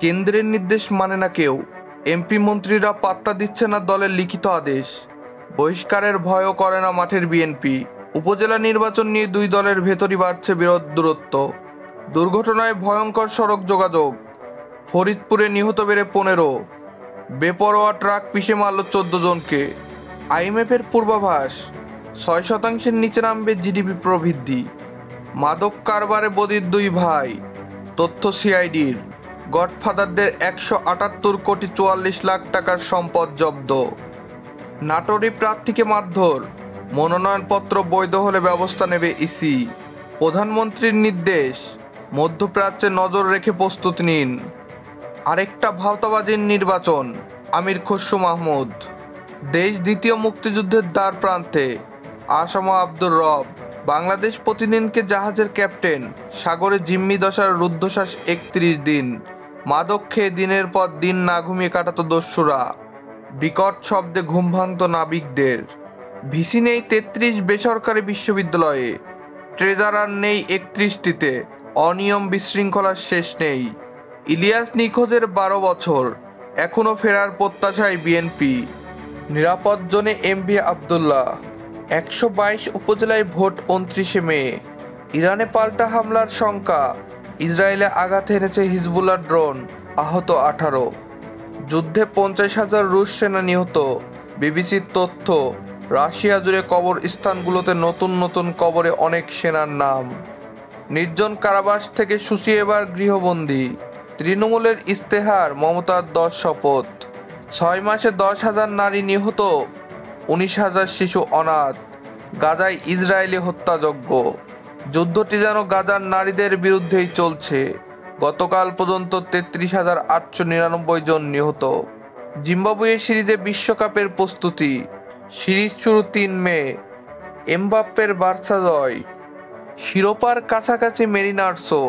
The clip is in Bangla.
কেন্দ্রের নির্দেশ মানে না কেউ। এমপি মন্ত্রীরা পাত্তা দিচ্ছে না দলের লিখিত আদেশ। বহিষ্কারের ভয়ও করে না মাঠের বিএনপি। উপজেলা নির্বাচন নিয়ে দুই দলের ভেতরই বাড়ছে বিরোধ দূরত্ব। দুর্ঘটনায় ভয়ঙ্কর সড়ক যোগাযোগ। ফরিদপুরে নিহত বেড়ে 15। বেপরোয়া ট্রাক পিষে মারল 14 জনকে। আইএমএফের পূর্বাভাস 6% নিচে নামবে জিডিপি প্রবৃদ্ধি। মাদক কারবারে বদির 2 ভাই। তথ্য সিআইডির। গডফাদারদের 178 কোটি 44 লাখ টাকার সম্পদ জব্দ। নাটোরে প্রার্থীকে মারধর। মনোনয়নপত্র বৈধ হলে ব্যবস্থা নেবে ইসি। প্রধানমন্ত্রীর নির্দেশ, মধ্যপ্রাচ্যে নজর রেখে প্রস্তুতি নিন। আরেকটা ভাওতাবাজির নির্বাচন, আমির খসরু মাহমুদ। দেশ দ্বিতীয় মুক্তিযুদ্ধের দ্বার প্রান্তে, আসামা আব্দুর রব। বাংলাদেশ প্রতিদিনকে জাহাজের ক্যাপ্টেন, সাগরে জিম্মি দশার রুদ্ধশ্বাস 31 দিন। মাদক খেয়ে দিনের পর দিন না ঘুমিয়ে কাটাতো দস্যুরা। বিকট শব্দে ঘুম ভাঙত নাবিকদের। ভিসি নেই 33 বেসরকারি বিশ্ববিদ্যালয়ে। ট্রেজারার নেই 31টিতে। অনিয়ম বিশৃঙ্খলার শেষ নেই। ইলিয়াস নিখোঁজের 12 বছর, এখনও ফেরার প্রত্যাশায় বিএনপি। নিরাপদ জোনে এমভি আবদুল্লাহ। 122 উপজেলায় ভোট 29 মে। ইরানে পাল্টা হামলার শঙ্কা। ইসরায়েলে আঘাত এনেছে হিজবুল্লাহ ড্রোন, আহত 18। যুদ্ধে 50,000 রুশ সেনা নিহত। বিবিসির তথ্য, রাশিয়া জুড়ে কবরস্থানগুলোতে নতুন নতুন কবরে অনেক সেনার নাম। নির্জন কারাবাস থেকে সুচি এবার গৃহবন্দী। তৃণমূলের ইস্তেহার, মমতার 10 শপথ। 6 মাসে 10,000 নারী নিহত, 19,000 শিশু অনাথ। গাজায় ইসরায়েলি হত্যাযজ্ঞ। যুদ্ধটি যেন গাজার নারীদের বিরুদ্ধেই চলছে। গতকাল পর্যন্ত 33,899 জন নিহত। জিম্বাবুয়ে সিরিজে বিশ্বকাপের প্রস্তুতি। সিরিজ শুরু 3 মে। এমবাপ্পের বার্সা জয়। শিরোপার কাছাকাছি মেরিনার্সও।